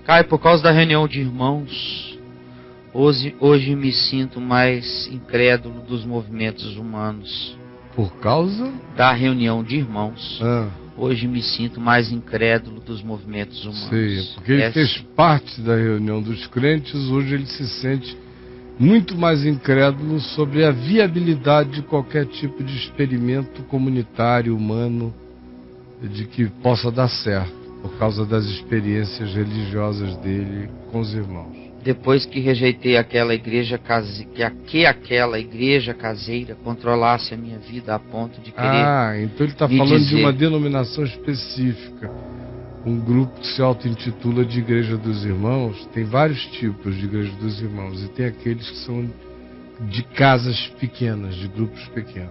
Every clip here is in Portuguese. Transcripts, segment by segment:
Cai, por causa da reunião de irmãos, hoje me sinto mais incrédulo dos movimentos humanos. Por causa? Da reunião de irmãos. Ah. Hoje me sinto mais incrédulo dos movimentos humanos. Sim, porque ele fez parte da reunião dos crentes, hoje ele se sente muito mais incrédulo sobre a viabilidade de qualquer tipo de experimento comunitário, humano, de que possa dar certo, por causa das experiências religiosas dele com os irmãos. Depois que rejeitei aquela igreja aquela igreja caseira controlasse a minha vida a ponto de querer... então ele está falando de uma denominação específica. Um grupo que se auto-intitula de Igreja dos Irmãos. Tem vários tipos de Igreja dos Irmãos. E tem aqueles que são de casas pequenas, de grupos pequenos.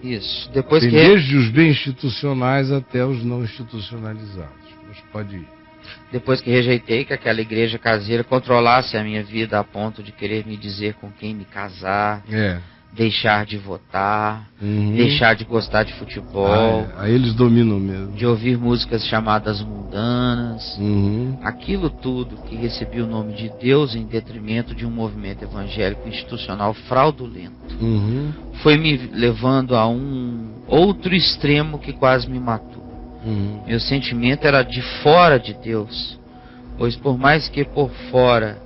Isso. Tem desde os bem institucionais até os não institucionalizados. Mas pode ir. Depois que rejeitei que aquela igreja caseira controlasse a minha vida a ponto de querer me dizer com quem me casar, deixar de votar, deixar de gostar de futebol. Aí eles dominam mesmo. De ouvir músicas chamadas mundanas. Aquilo tudo que recebi o nome de Deus em detrimento de um movimento evangélico institucional fraudulento. Foi me levando a um outro extremo que quase me matou. Meu sentimento era de fora de Deus, pois por mais que por fora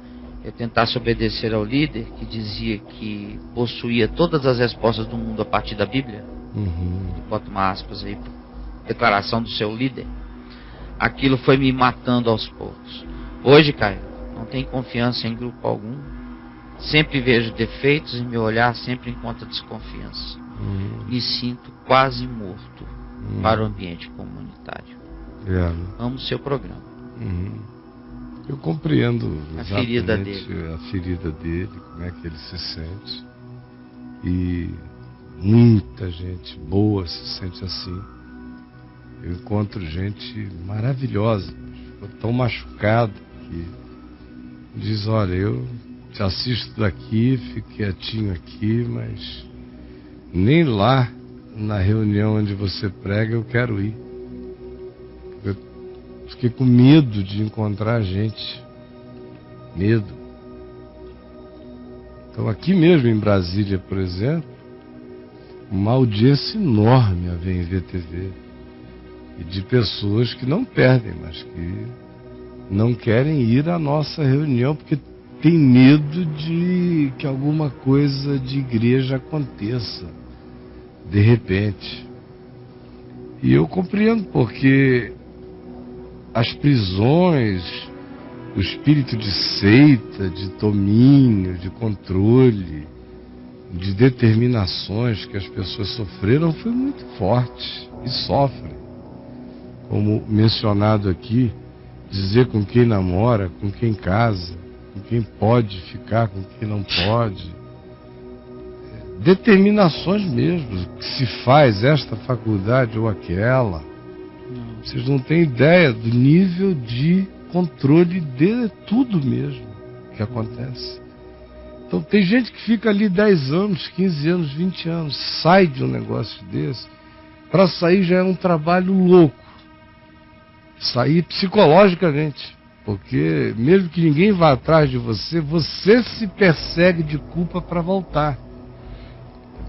eu tentasse obedecer ao líder que dizia que possuía todas as respostas do mundo a partir da Bíblia, bota uma aspas aí, declaração do seu líder, aquilo foi me matando aos poucos. Hoje, Caio, não tenho confiança em grupo algum, sempre vejo defeitos e meu olhar sempre encontra desconfiança. Me sinto quase morto para o ambiente comunitário. Amo o seu programa. Eu compreendo a ferida dele, como é que ele se sente. E muita gente boa se sente assim. Eu encontro gente maravilhosa, ficou tão machucado que diz: olha, eu te assisto daqui, fico quietinho aqui, mas nem lá na reunião onde você prega eu quero ir. Eu fiquei com medo de encontrar gente. Medo. Então aqui mesmo em Brasília, por exemplo, uma audiência enorme havia em VTV. E de pessoas que não perdem, mas que não querem ir à nossa reunião porque tem medo de que alguma coisa de igreja aconteça de repente. E eu compreendo, porque as prisões, o espírito de seita, de domínio, de controle, de determinações que as pessoas sofreram foi muito forte e sofrem. Como mencionado aqui, dizer com quem namora, com quem casa, com quem pode ficar, com quem não pode. Determinações mesmo, que se faz esta faculdade ou aquela. Vocês não têm ideia do nível de controle de tudo mesmo que acontece. Então tem gente que fica ali 10 anos, 15 anos, 20 anos, sai de um negócio desse. Para sair já é um trabalho louco. Sair psicologicamente. Porque mesmo que ninguém vá atrás de você, você se persegue de culpa para voltar.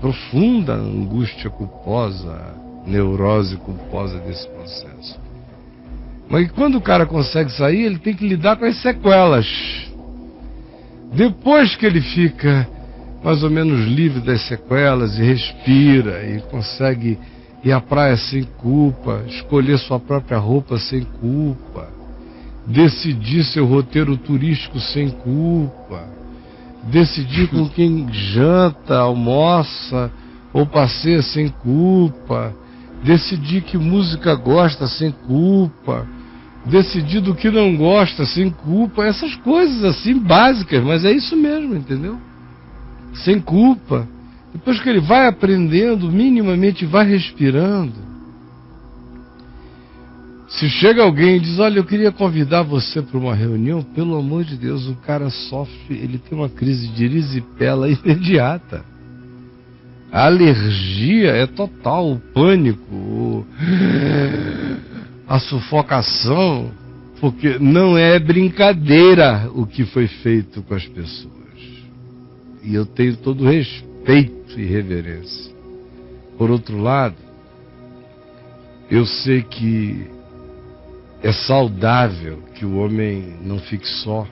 Profunda angústia culposa, neurose culposa desse processo. Mas quando o cara consegue sair, ele tem que lidar com as sequelas. Depois que ele fica mais ou menos livre das sequelas e respira e consegue ir à praia sem culpa, escolher sua própria roupa sem culpa, decidir seu roteiro turístico sem culpa, decidir com quem janta, almoça ou passeia sem culpa, decidir que música gosta sem culpa, decidir do que não gosta sem culpa, essas coisas assim básicas, mas é isso mesmo, entendeu? Sem culpa. Depois que ele vai aprendendo, minimamente vai respirando. Se chega alguém e diz: olha, eu queria convidar você para uma reunião, pelo amor de Deus, o cara sofre, ele tem uma crise de erisipela imediata. A alergia é total, o pânico, a sufocação Porque não é brincadeira o que foi feito com as pessoas. E eu tenho todo respeito e reverência. Por outro lado, eu sei que é saudável que o homem não fique só.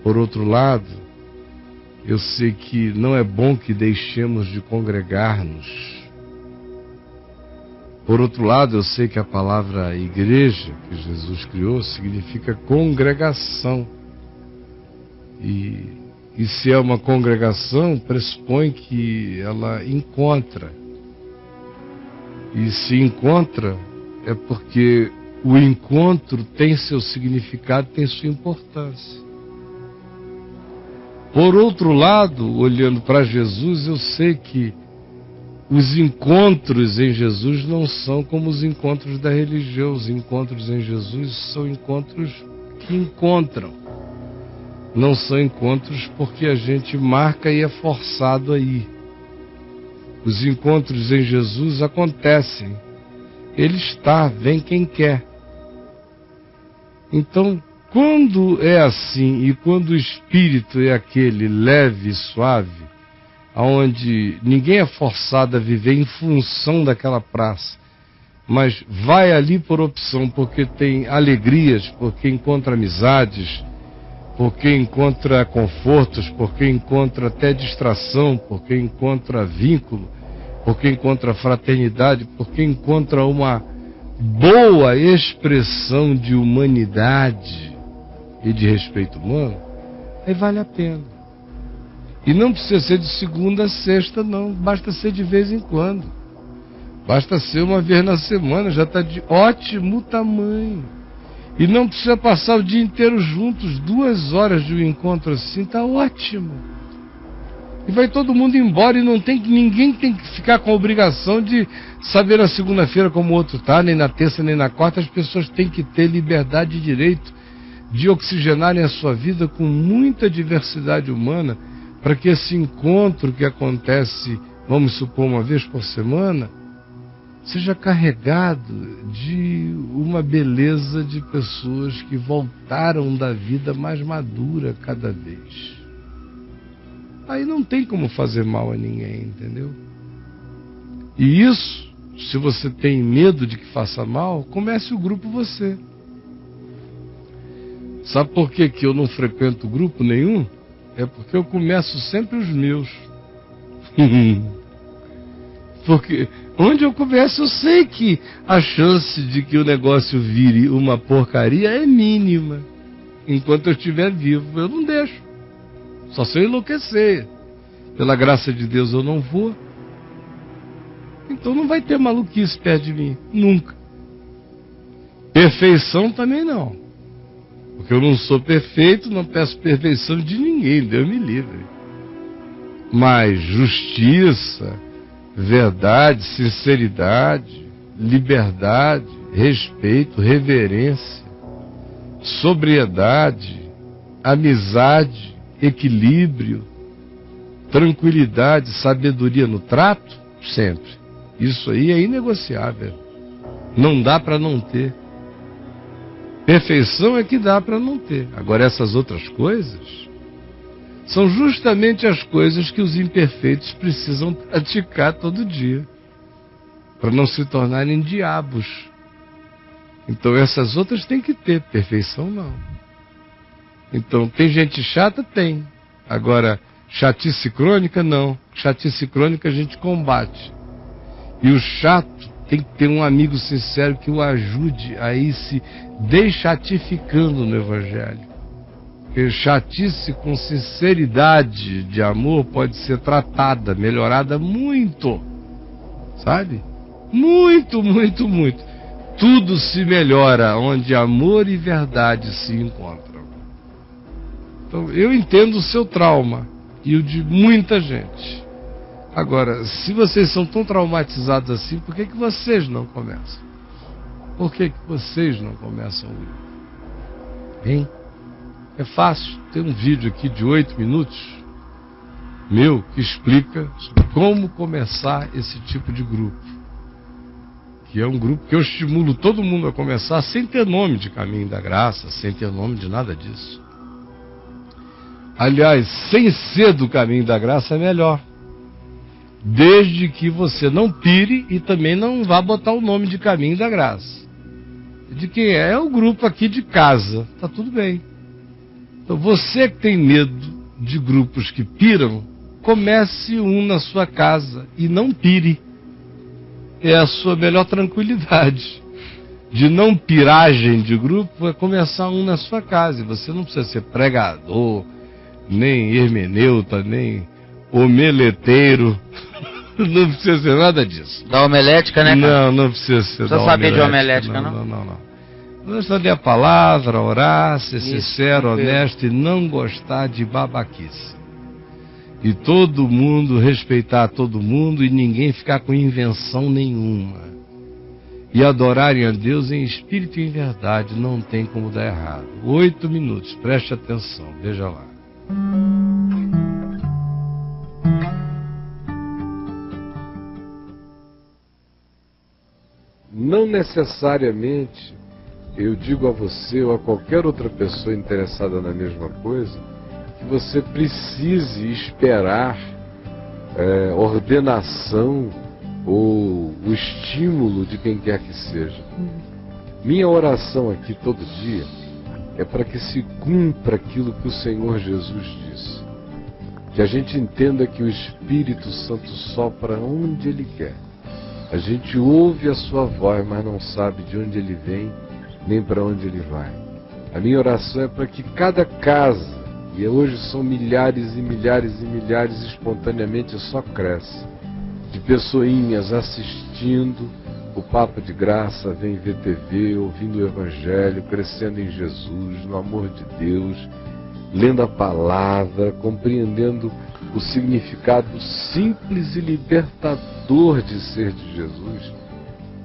Por outro lado, eu sei que não é bom que deixemos de congregar-nos. Por outro lado, eu sei que a palavra igreja que Jesus criou significa congregação. E se é uma congregação, pressupõe que ela encontra. E se encontra, é porque o encontro tem seu significado, tem sua importância. Por outro lado, olhando para Jesus, eu sei que os encontros em Jesus não são como os encontros da religião. Os encontros em Jesus são encontros que encontram. Não são encontros porque a gente marca e é forçado a ir. Os encontros em Jesus acontecem. Ele está, vem quem quer. Então, quando é assim e quando o espírito é aquele leve e suave, onde ninguém é forçado a viver em função daquela praça, mas vai ali por opção, porque tem alegrias, porque encontra amizades, porque encontra confortos, porque encontra até distração, porque encontra vínculo, porque encontra fraternidade, porque encontra uma boa expressão de humanidade e de respeito humano, aí vale a pena. E não precisa ser de segunda a sexta, não. Basta ser de vez em quando. Basta ser uma vez na semana, já está de ótimo tamanho. E não precisa passar o dia inteiro juntos, 2 horas de um encontro assim, está ótimo. E vai todo mundo embora e ninguém tem que ficar com a obrigação de saber na segunda-feira como o outro está, nem na terça, nem na quarta. As pessoas têm que ter liberdade e direito de oxigenarem a sua vida com muita diversidade humana, para que esse encontro que acontece, vamos supor, uma vez por semana, seja carregado de uma beleza de pessoas que voltaram da vida mais madura cada vez. Aí não tem como fazer mal a ninguém, entendeu? E isso, se você tem medo de que faça mal, comece o grupo você. Sabe por que eu não frequento grupo nenhum? É porque eu começo sempre os meus. Porque onde eu começo eu sei que a chance de que o negócio vire uma porcaria é mínima. Enquanto eu estiver vivo, eu não deixo. Só se eu enlouquecer. Pela graça de Deus eu não vou. Então não vai ter maluquice perto de mim. Nunca. Perfeição também não. Porque eu não sou perfeito, não peço perfeição de ninguém, Deus me livre. Mas justiça, verdade, sinceridade, liberdade, respeito, reverência, sobriedade, amizade, equilíbrio, tranquilidade, sabedoria no trato, sempre. Isso aí é inegociável. Não dá para não ter. Perfeição é que dá para não ter. Agora, essas outras coisas são justamente as coisas que os imperfeitos precisam praticar todo dia, para não se tornarem diabos. Então, essas outras tem que ter, perfeição não. Então, tem gente chata? Tem. Agora, chatice crônica? Não. Chatice crônica a gente combate. E o chato tem que ter um amigo sincero que o ajude a ir se deixatificando no Evangelho. Porque chatice com sinceridade de amor pode ser tratada, melhorada muito. Sabe? Muito, muito, muito. Tudo se melhora onde amor e verdade se encontram. Então, eu entendo o seu trauma e o de muita gente. Agora, se vocês são tão traumatizados assim, por que vocês não começam? Por que vocês não começam o grupo? Hein? É fácil. Tem um vídeo aqui de 8 minutos, meu, que explica como começar esse tipo de grupo. que é um grupo que eu estimulo todo mundo a começar sem ter nome de Caminho da Graça, sem ter nome de nada disso. Aliás, sem ser do Caminho da Graça é melhor. Desde que você não pire e também não vá botar o nome de Caminho da Graça. De quem é o grupo aqui de casa, tá tudo bem. Então você que tem medo de grupos que piram, comece um na sua casa e não pire. É a sua melhor tranquilidade. De não piragem de grupo é começar um na sua casa. E você não precisa ser pregador, nem hermeneuta, nem omeleteiro. Não precisa ser nada disso. Da homelética, né, cara? Não precisa ser da homelética. Não saber de homelética, não? Não. Vamos ler a palavra, orar, ser sincero, honesto e não gostar de babaquice. E todo mundo, respeitar todo mundo e ninguém ficar com invenção nenhuma. E adorarem a Deus em espírito e em verdade, não tem como dar errado. 8 minutos, preste atenção, veja lá. Não necessariamente eu digo a você ou a qualquer outra pessoa interessada na mesma coisa que você precise esperar ordenação ou o estímulo de quem quer que seja. Minha oração aqui todo dia é para que se cumpra aquilo que o Senhor Jesus disse. Que a gente entenda que o Espírito Santo sopra onde Ele quer. A gente ouve a sua voz, mas não sabe de onde Ele vem, nem para onde Ele vai. A minha oração é para que cada casa, e hoje são milhares e milhares e milhares, espontaneamente só cresce, de pessoinhas assistindo o Papo de Graça, vem ver TV, ouvindo o Evangelho, crescendo em Jesus, no amor de Deus, lendo a palavra, compreendendo o significado simples e libertador de ser de Jesus,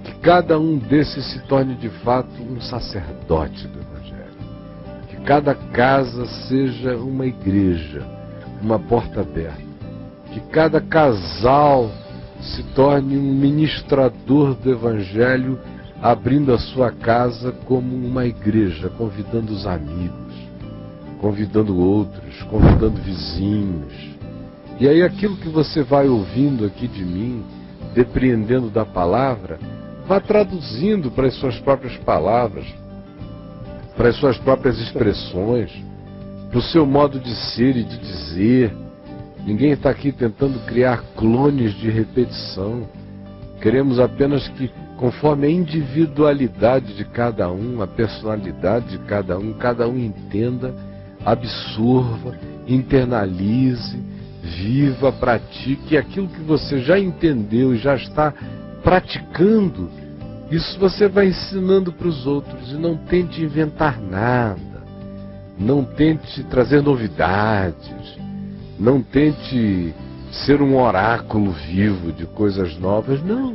que cada um desses se torne de fato um sacerdote do Evangelho, que cada casa seja uma igreja, uma porta aberta, que cada casal se torne um ministrador do Evangelho, abrindo a sua casa como uma igreja, convidando os amigos, convidando outros, convidando vizinhos. E aí aquilo que você vai ouvindo aqui de mim, depreendendo da palavra, vá traduzindo para as suas próprias palavras, para as suas próprias expressões, para o seu modo de ser e de dizer. Ninguém está aqui tentando criar clones de repetição. Queremos apenas que, conforme a individualidade de cada um, a personalidade de cada um entenda, absorva, internalize, viva, pratique aquilo que você já entendeu e já está praticando. Isso você vai ensinando para os outros. E não tente inventar nada, não tente trazer novidades, não tente ser um oráculo vivo de coisas novas. Não.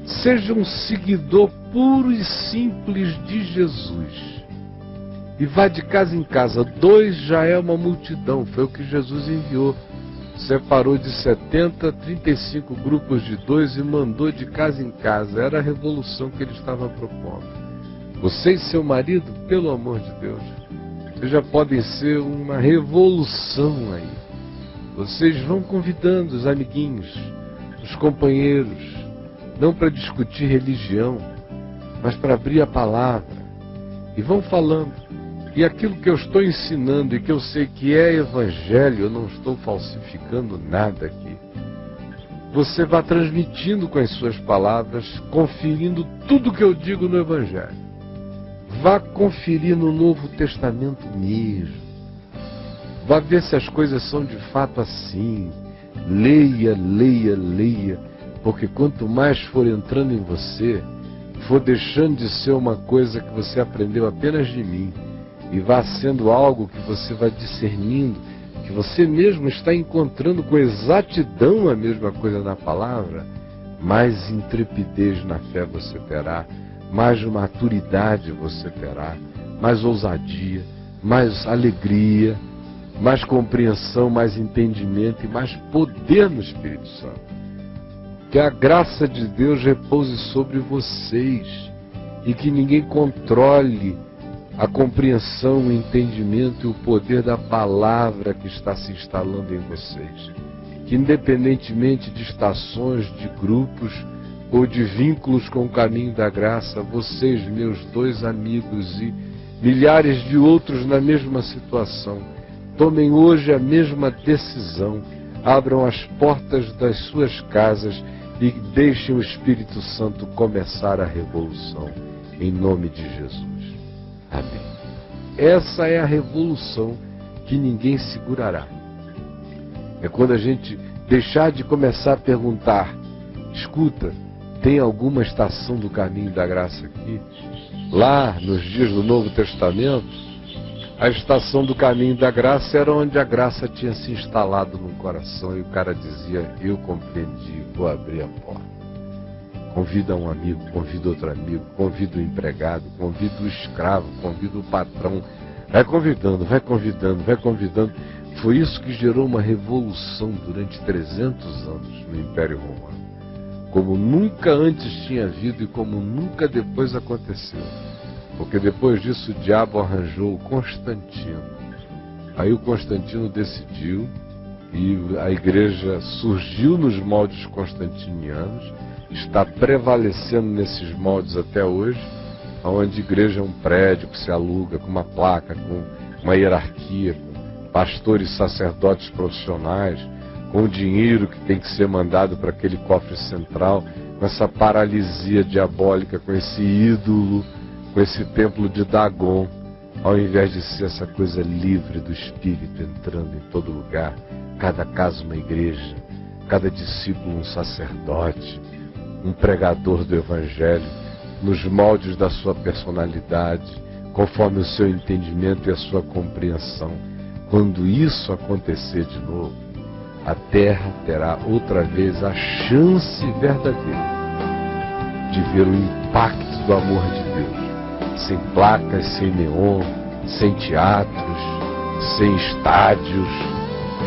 Seja um seguidor puro e simples de Jesus. E vá de casa em casa. 2 já é uma multidão. Foi o que Jesus enviou. Separou de 70, 35 grupos de 2 e mandou de casa em casa. Era a revolução que ele estava propondo. Você e seu marido, pelo amor de Deus, vocês já podem ser uma revolução aí. Vocês vão convidando os amiguinhos, os companheiros, não para discutir religião, mas para abrir a palavra. E vão falando. E aquilo que eu estou ensinando e que eu sei que é evangelho, eu não estou falsificando nada aqui. Você vai transmitindo com as suas palavras, conferindo tudo que eu digo no evangelho. Vá conferir no Novo Testamento mesmo. Vá ver se as coisas são de fato assim. Leia, leia, leia. Porque quanto mais for entrando em você, for deixando de ser uma coisa que você aprendeu apenas de mim, e vá sendo algo que você vai discernindo, que você mesmo está encontrando com exatidão a mesma coisa na palavra, mais intrepidez na fé você terá, mais maturidade você terá, mais ousadia, mais alegria, mais compreensão, mais entendimento e mais poder no Espírito Santo. Que a graça de Deus repouse sobre vocês e que ninguém controle a compreensão, o entendimento e o poder da palavra que está se instalando em vocês. Que independentemente de estações, de grupos ou de vínculos com o caminho da graça, vocês, meus 2 amigos e milhares de outros na mesma situação, tomem hoje a mesma decisão, abram as portas das suas casas e deixem o Espírito Santo começar a revolução, em nome de Jesus. Amém. Essa é a revolução que ninguém segurará. É quando a gente deixar de começar a perguntar: escuta, tem alguma estação do caminho da graça aqui? Lá, nos dias do Novo Testamento, a estação do caminho da graça era onde a graça tinha se instalado no coração e o cara dizia: eu compreendi, vou abrir a porta. Convida um amigo, convida outro amigo, convida o empregado, convida o escravo, convida o patrão. Vai convidando, vai convidando, vai convidando. Foi isso que gerou uma revolução durante 300 anos no Império Romano. Como nunca antes tinha havido e como nunca depois aconteceu. Porque depois disso o diabo arranjou o Constantino. Aí o Constantino decidiu, e a igreja surgiu nos moldes constantinianos, está prevalecendo nesses moldes até hoje, onde a igreja é um prédio que se aluga com uma placa, com uma hierarquia, com pastores e sacerdotes profissionais, com o dinheiro que tem que ser mandado para aquele cofre central, com essa paralisia diabólica, com esse ídolo, com esse templo de Dagon, ao invés de ser essa coisa livre do Espírito entrando em todo lugar, cada casa uma igreja, cada discípulo um sacerdote, um pregador do Evangelho, nos moldes da sua personalidade, conforme o seu entendimento e a sua compreensão. Quando isso acontecer de novo, a terra terá outra vez a chance verdadeira de ver o impacto do amor de Deus, sem placas, sem neon, sem teatros, sem estádios,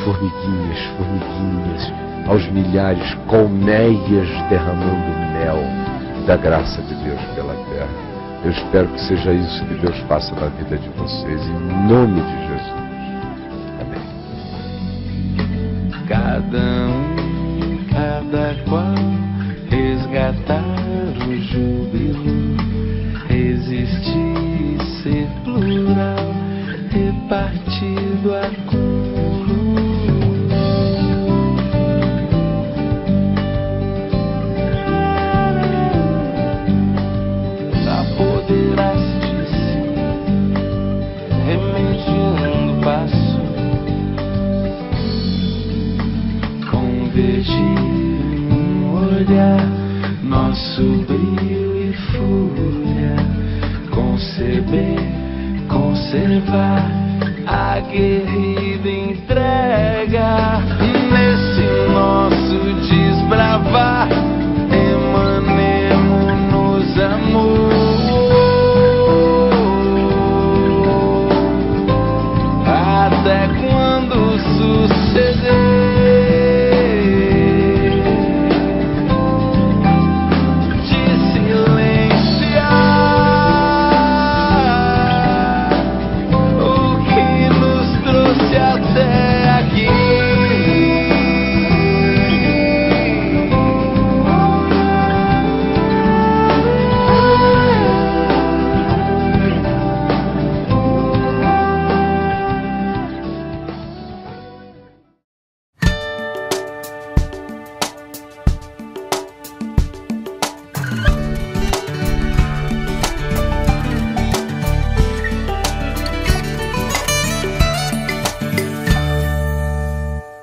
formiguinhas, formiguinhas, aos milhares, colmeias derramando mel da graça de Deus pela terra. Eu espero que seja isso que Deus faça na vida de vocês, em nome de Jesus. Amém. Cada qual resgatar o júbilo, resistir e ser plural, repartido a nosso brilho e fúria, conceber, conservar, aguerrida entrega.